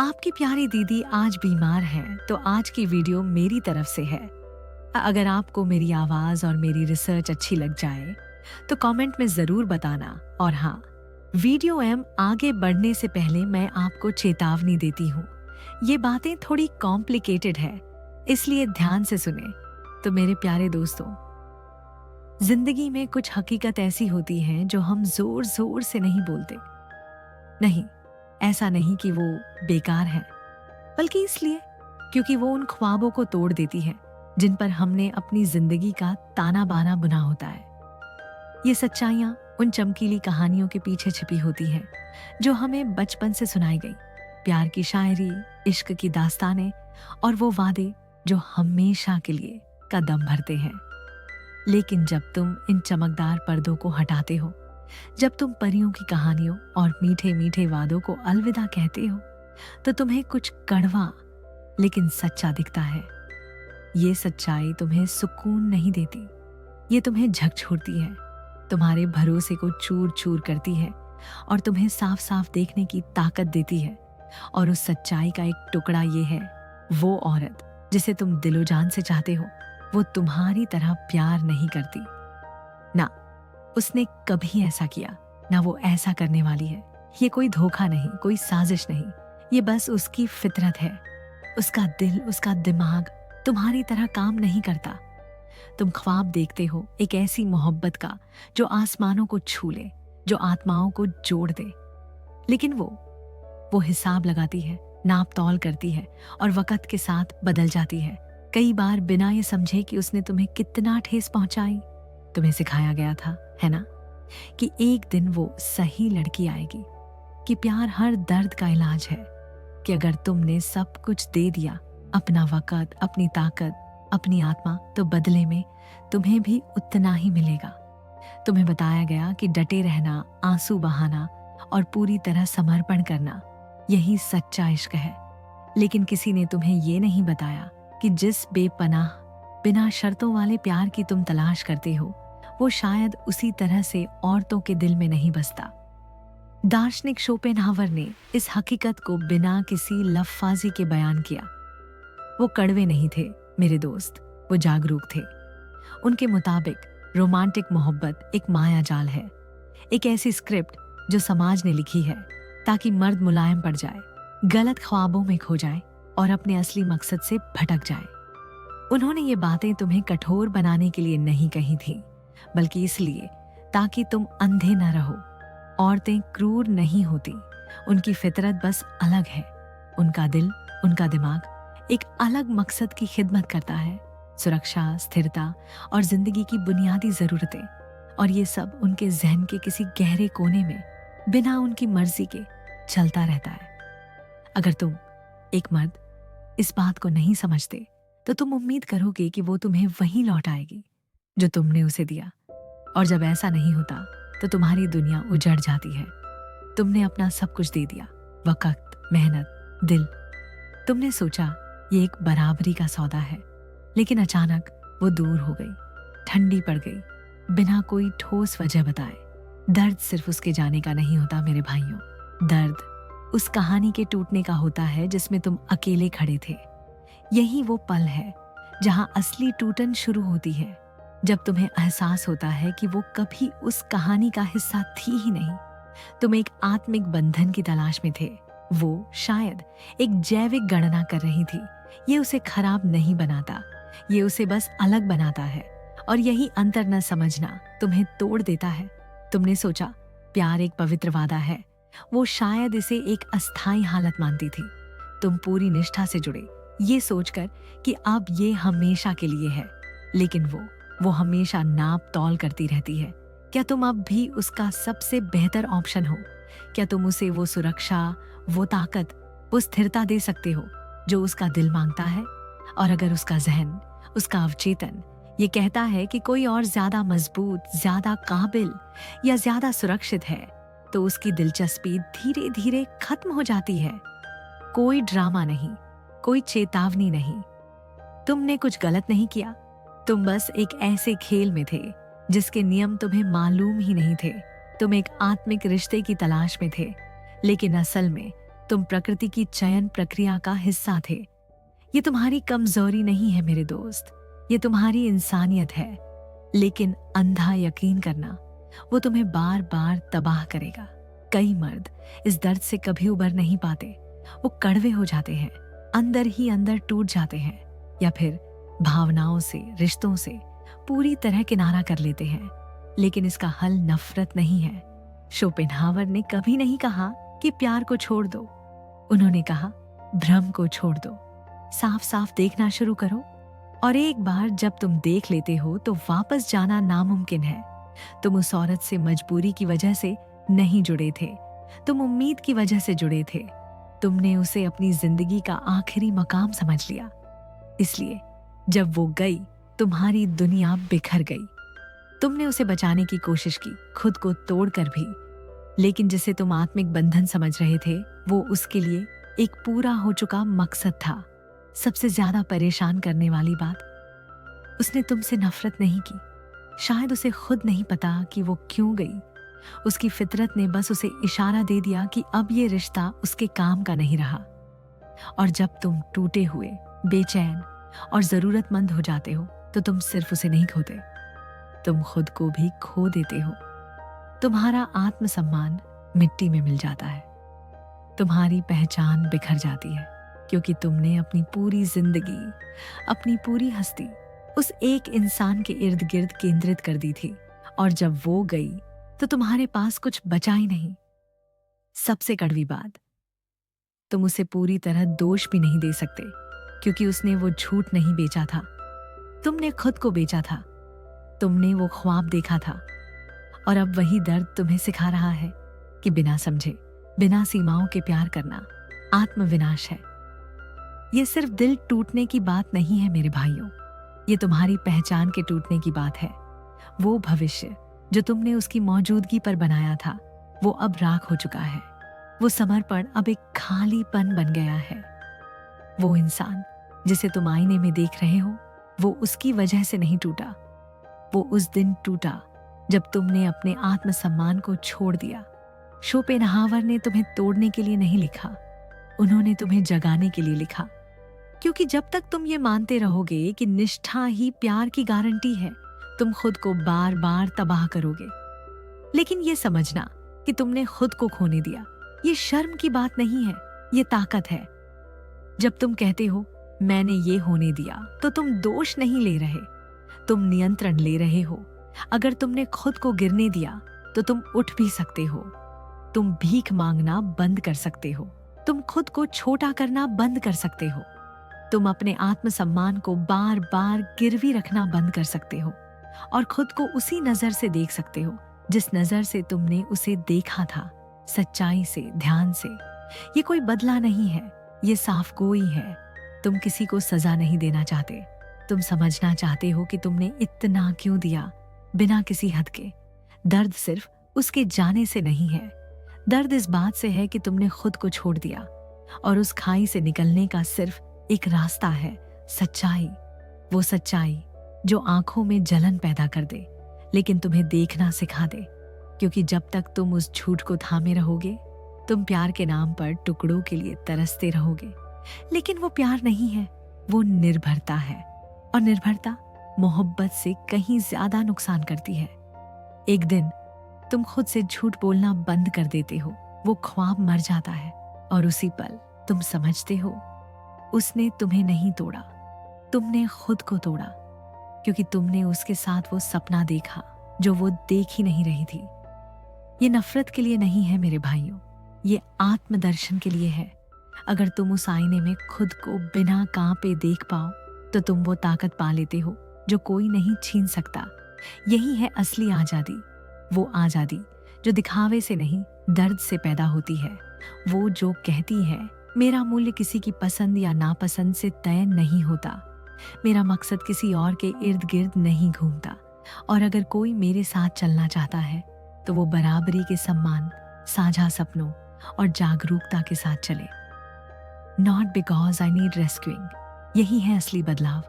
आपकी प्यारी दीदी आज बीमार है, तो आज की वीडियो मेरी तरफ से है। अगर आपको मेरी आवाज और मेरी रिसर्च अच्छी लग जाए तो कमेंट में जरूर बताना। और हाँ, वीडियो आगे बढ़ने से पहले मैं आपको चेतावनी देती हूँ, ये बातें थोड़ी कॉम्प्लिकेटेड है, इसलिए ध्यान से सुने। तो मेरे प्यारे दोस्तों, जिंदगी में कुछ हकीकत ऐसी होती हैं जो हम जोर जोर से नहीं बोलते। नहीं, ऐसा नहीं कि वो बेकार है, बल्कि इसलिए क्योंकि वो उन ख्वाबों को तोड़ देती है जिन पर हमने अपनी जिंदगी का ताना बाना बुना होता है। ये सच्चाइयां उन चमकीली कहानियों के पीछे छिपी होती हैं जो हमें बचपन से सुनाई गई। प्यार की शायरी, इश्क की दास्तानें और वो वादे जो हमेशा के लिए कदम भरते हैं। लेकिन जब तुम इन चमकदार पर्दों को हटाते हो, जब तुम परियों की कहानियों और मीठे मीठे वादों को अलविदा कहते हो, तो तुम्हें कुछ कड़वा लेकिन सच्चा दिखता है। ये सच्चाई तुम्हें सुकून नहीं देती, ये तुम्हें झकझोरती है, तुम्हारे भरोसे को चूर चूर करती है और तुम्हें साफ साफ देखने की ताकत देती है। और उस सच्चाई का एक टुकड़ा ये है, वो औरत जिसे तुम दिलो जान से चाहते हो, वो तुम्हारी तरह प्यार नहीं करती ना। उसने कभी ऐसा किया ना, वो ऐसा करने वाली है। ये कोई धोखा नहीं, कोई साजिश नहीं, ये बस उसकी फितरत है। उसका दिल, उसका दिमाग तुम्हारी तरह काम नहीं करता। तुम ख्वाब देखते हो एक ऐसी मोहब्बत का जो आसमानों को छू ले, जो आत्माओं को जोड़ दे, लेकिन वो हिसाब लगाती है, नाप तौल करती है और वक्त के साथ बदल जाती है। कई बार बिना ये समझे कि उसने तुम्हें कितना ठेस पहुंचाई। तुम्हें सिखाया गया था, है ना, कि एक दिन वो सही लड़की आएगी, कि प्यार हर दर्द का इलाज है, कि अगर तुमने सब कुछ दे दिया, अपना वक्त, अपनी ताकत, अपनी आत्मा, तो बदले में तुम्हें भी उतना ही मिलेगा। तुम्हें बताया गया कि डटे रहना, आंसू बहाना और पूरी तरह समर्पण करना, यही सच्चा इश्क है। लेकिन किसी ने तुम्हें ये नहीं बताया कि जिस बेपनाह, बिना शर्तों वाले प्यार की तुम तलाश करते हो, वो शायद उसी तरह से औरतों के दिल में नहीं बसता। दार्शनिक शोपेनहावर ने इस हकीकत को बिना किसी लफ्ज़ी के बयान किया। वो कड़वे नहीं थे मेरे दोस्त, वो जागरूक थे। उनके मुताबिक रोमांटिक मोहब्बत एक माया जाल है, एक ऐसी स्क्रिप्ट जो समाज ने लिखी है ताकि मर्द मुलायम पड़ जाए, गलत ख्वाबों में खो जाए और अपने असली मकसद से भटक जाए। उन्होंने ये बातें तुम्हें कठोर बनाने के लिए नहीं कही थी, बल्कि इसलिए ताकि तुम अंधे न रहो। औरतें क्रूर नहीं होती, उनकी फितरत बस अलग है। उनका दिल, उनका दिमाग एक अलग मकसद की खिदमत करता है, सुरक्षा, स्थिरता और जिंदगी की बुनियादी जरूरतें। और ये सब उनके जहन के किसी गहरे कोने में बिना उनकी मर्जी के चलता रहता है। अगर तुम, एक मर्द, इस बात को नहीं समझते तो तुम उम्मीद करोगे कि वो तुम्हें वहीं लौट आएगी जो तुमने उसे दिया। और जब ऐसा नहीं होता तो तुम्हारी दुनिया उजड़ जाती है। तुमने अपना सब कुछ दे दिया, वक्त, मेहनत, दिल। तुमने सोचा ये एक बराबरी का सौदा है, लेकिन अचानक वो दूर हो गई, ठंडी पड़ गई, बिना कोई ठोस वजह बताए। दर्द सिर्फ उसके जाने का नहीं होता मेरे भाइयों, दर्द उस कहानी के टूटने का होता है जिसमें तुम अकेले खड़े थे। यही वो पल है जहां असली टूटन शुरू होती है, जब तुम्हें एहसास होता है कि वो कभी उस कहानी का हिस्सा थी ही नहीं। तुम एक आत्मिक बंधन की तलाश में थे, वो शायद एक जैविक गणना कर रही थी। ये उसे खराब नहीं बनाता, ये उसे बस अलग बनाता है। और यही अंतर न समझना तुम्हें तोड़ देता है। तुमने सोचा प्यार एक पवित्र वादा है, वो शायद इसे एक अस्थायी हालत मानती थी। तुम पूरी निष्ठा से जुड़े, ये सोचकर कि अब ये हमेशा के लिए है, लेकिन वो हमेशा नाप तौल करती रहती है। क्या तुम अब भी उसका सबसे बेहतर ऑप्शन हो? क्या तुम उसे वो सुरक्षा, वो ताकत, वो स्थिरता दे सकते हो जो उसका दिल मांगता है? और अगर उसका जहन, उसका अवचेतन ये कहता है कि कोई और ज्यादा मजबूत, ज्यादा काबिल या ज्यादा सुरक्षित है, तो उसकी दिलचस्पी धीरे धीरे खत्म हो जाती है। कोई ड्रामा नहीं, कोई चेतावनी नहीं, तुमने कुछ गलत नहीं किया। तुम बस एक ऐसे खेल में थे जिसके नियम तुम्हें मालूम ही नहीं थे। तुम एक आत्मिक रिश्ते की तलाश में थे, लेकिन असल में तुम प्रकृति की चयन प्रक्रिया का हिस्सा थे। ये तुम्हारी कमजोरी नहीं है मेरे दोस्त, ये तुम्हारी इंसानियत है। लेकिन अंधा यकीन करना वो तुम्हें बार बार तबाह करेगा। कई मर्द इस दर्द से कभी उबर नहीं पाते। वो कड़वे हो जाते हैं, अंदर ही अंदर टूट जाते हैं, या फिर भावनाओं से, रिश्तों से पूरी तरह किनारा कर लेते हैं। लेकिन इसका हल नफरत नहीं है। शोपेनहावर ने कभी नहीं कहा कि प्यार को छोड़ दो। उन्होंने कहा भ्रम को छोड़ दो, साफ साफ देखना शुरू करो। और एक बार जब तुम देख लेते हो तो वापस जाना नामुमकिन है। तुम उस औरत से मजबूरी की वजह से नहीं जुड़े थे, तुम उम्मीद की वजह से जुड़े थे। तुमने उसे अपनी जिंदगी का आखिरी मकाम समझ लिया। इसलिए जब वो गई तुम्हारी दुनिया बिखर गई। तुमने उसे बचाने की कोशिश की, खुद को तोड़कर भी। लेकिन जिसे तुम आत्मिक बंधन समझ रहे थे वो उसके लिए एक पूरा हो चुका मकसद था। सबसे ज्यादा परेशान करने वाली बात, उसने तुमसे नफरत नहीं की। शायद उसे खुद नहीं पता कि वो क्यों गई। उसकी फितरत ने बस उसे इशारा दे दिया कि अब ये रिश्ता उसके काम का नहीं रहा। और जब तुम टूटे हुए, बेचैन और जरूरतमंद हो जाते हो तो तुम सिर्फ उसे नहीं खोते, तुम खुद को भी खो देते हो। तुम्हारा आत्मसम्मान मिट्टी में मिल जाता है, तुम्हारी पहचान बिखर जाती है, क्योंकि तुमने अपनी पूरी जिंदगी, अपनी पूरी हस्ती उस एक इंसान के इर्द गिर्द केंद्रित कर दी थी। और जब वो गई तो तुम्हारे पास कुछ बचा ही नहीं। सबसे कड़वी बात, तुम उसे पूरी तरह दोष भी नहीं दे सकते, क्योंकि उसने वो झूठ नहीं बेचा था, तुमने खुद को बेचा था। तुमने वो ख्वाब देखा था। और अब वही दर्द तुम्हें सिखा रहा है कि बिना समझे, बिना सीमाओं के प्यार करना आत्मविनाश है। ये सिर्फ दिल टूटने की बात नहीं है मेरे भाइयों, ये तुम्हारी पहचान के टूटने की बात है। वो भविष्य जो तुमने उसकी मौजूदगी पर बनाया था वो अब राख हो चुका है। वो समर्पण अब एक खालीपन बन गया है। वो इंसान जिसे तुम आईने में देख रहे हो वो उसकी वजह से नहीं टूटा। वो उस दिन टूटा जब तुमने अपने आत्मसम्मान को छोड़ दिया। शोपेनहावर ने तुम्हें तोड़ने के लिए नहीं लिखा, उन्होंने तुम्हें जगाने के लिए लिखा। क्योंकि जब तक तुम ये मानते रहोगे कि निष्ठा ही प्यार की गारंटी है, तुम खुद को बार बार तबाह करोगे। लेकिन ये समझना कि तुमने खुद को खोने दिया, ये शर्म की बात नहीं है, ये ताकत है। जब तुम कहते हो मैंने ये होने दिया, तो तुम दोष नहीं ले रहे, तुम नियंत्रण ले रहे हो। अगर तुमने खुद को गिरने दिया तो तुम उठ भी सकते हो। तुम भीख मांगना बंद कर सकते हो, तुम खुद को छोटा करना बंद कर सकते हो, तुम अपने आत्मसम्मान को बार बार गिरवी रखना बंद कर सकते हो और खुद को उसी नजर से देख सकते हो जिस नजर से तुमने उसे देखा था, सच्चाई से, ध्यान से। ये कोई बदला नहीं है, ये साफ गोई है। तुम किसी को सजा नहीं देना चाहते, तुम समझना चाहते हो कि तुमने इतना क्यों दिया बिना किसी हद के। दर्द सिर्फ उसके जाने से नहीं है, दर्द इस बात से है कि तुमने खुद को छोड़ दिया। और उस खाई से निकलने का सिर्फ एक रास्ता है, सच्चाई। वो सच्चाई जो आंखों में जलन पैदा कर दे लेकिन तुम्हें देखना सिखा दे। क्योंकि जब तक तुम उस झूठ को थामे रहोगे, तुम प्यार के नाम पर टुकड़ों के लिए तरसते रहोगे। लेकिन वो प्यार नहीं है, वो निर्भरता है। और निर्भरता मोहब्बत से कहीं ज्यादा नुकसान करती है। एक दिन तुम खुद से झूठ बोलना बंद कर देते हो, वो ख्वाब मर जाता है और उसी पल तुम समझते हो उसने तुम्हें नहीं तोड़ा, तुमने खुद को तोड़ा। क्योंकि तुमने उसके साथ वो सपना देखा जो वो देख ही नहीं रही थी। ये नफरत के लिए नहीं है मेरे भाइयों, ये आत्मदर्शन के लिए है। अगर तुम उस आईने में खुद को बिना कांपे देख पाओ तो तुम वो ताकत पा लेते हो जो कोई नहीं छीन सकता। यही है असली आजादी, वो आजादी जो दिखावे से नहीं, दर्द से पैदा होती है। वो जो कहती है मेरा मूल्य किसी की पसंद या नापसंद से तय नहीं होता, मेरा मकसद किसी और के इर्द गिर्द नहीं घूमता। और अगर कोई मेरे साथ चलना चाहता है तो वो बराबरी के सम्मान, साझा सपनों और जागरूकता के साथ चले। Not because I need rescuing. यही है असली बदलाव।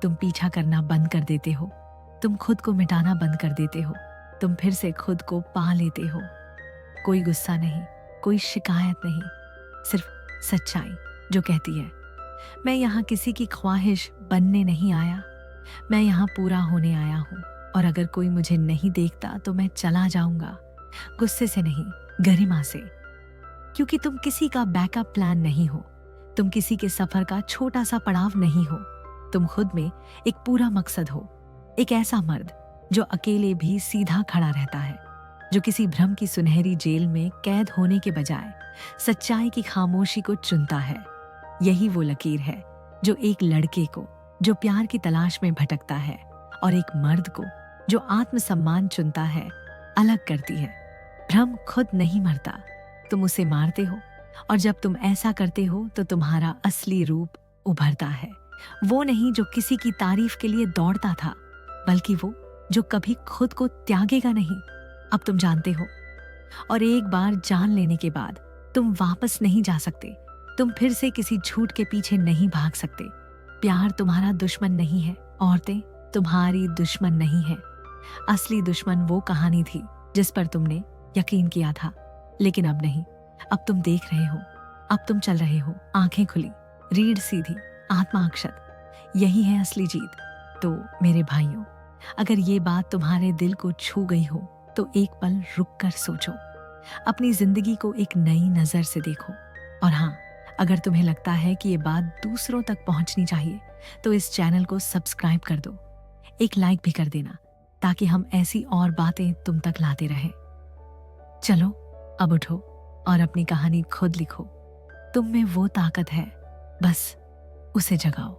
तुम पीछा करना बंद कर देते हो, तुम खुद को मिटाना बंद कर देते हो, तुम फिर से खुद को पा लेते हो। कोई गुस्सा नहीं, कोई शिकायत नहीं, सिर्फ सच्चाई जो कहती है, मैं यहाँ किसी की ख्वाहिश बनने नहीं आया, मैं यहाँ पूरा होने आया हूँ। और अगर कोई मुझे नहीं देखता तो मैं चला जाऊंगा, गुस्से से नहीं, गरिमा से। क्योंकि तुम किसी का बैकअप प्लान नहीं हो, तुम किसी के सफर का छोटा सा पड़ाव नहीं हो, तुम खुद में एक पूरा मकसद हो। एक ऐसा मर्द जो अकेले भी सीधा खड़ा रहता है, जो किसी भ्रम की सुनहरी जेल में कैद होने के बजाय सच्चाई की खामोशी को चुनता है। यही वो लकीर है जो एक लड़के को जो प्यार की तलाश में भटकता है और एक मर्द को जो आत्मसम्मान चुनता है अलग करती है। भ्रम खुद नहीं मरता, तुम उसे मारते हो, और जब तुम ऐसा करते हो तो तुम्हारा असली रूप उभरता है। वो नहीं जो किसी की तारीफ के लिए दौड़ता था, बल्कि वो जो कभी खुद को त्यागेगा नहीं। अब तुम जानते हो, और एक बार जान लेने के बाद तुम वापस नहीं जा सकते। तुम फिर से किसी झूठ के पीछे नहीं भाग सकते। प्यार तुम्हारा दुश्मन नहीं है, औरतें तुम्हारी दुश्मन नहीं है। असली दुश्मन वो कहानी थी जिस पर तुमने यकीन किया था, लेकिन अब नहीं। अब तुम देख रहे हो, अब तुम चल रहे हो, आंखें खुली, रीढ़ सीधी, आत्मा अक्षत। यही है असली जीत। तो मेरे भाइयों, अगर ये बात तुम्हारे दिल को छू गई हो तो एक पल रुक कर सोचो, अपनी जिंदगी को एक नई नजर से देखो। और हाँ, अगर तुम्हें लगता है कि ये बात दूसरों तक पहुंचनी चाहिए तो इस चैनल को सब्सक्राइब कर दो, एक लाइक भी कर देना, ताकि हम ऐसी और बातें तुम तक लाते रहें। चलो अब उठो और अपनी कहानी खुद लिखो। तुम में वो ताकत है, बस उसे जगाओ।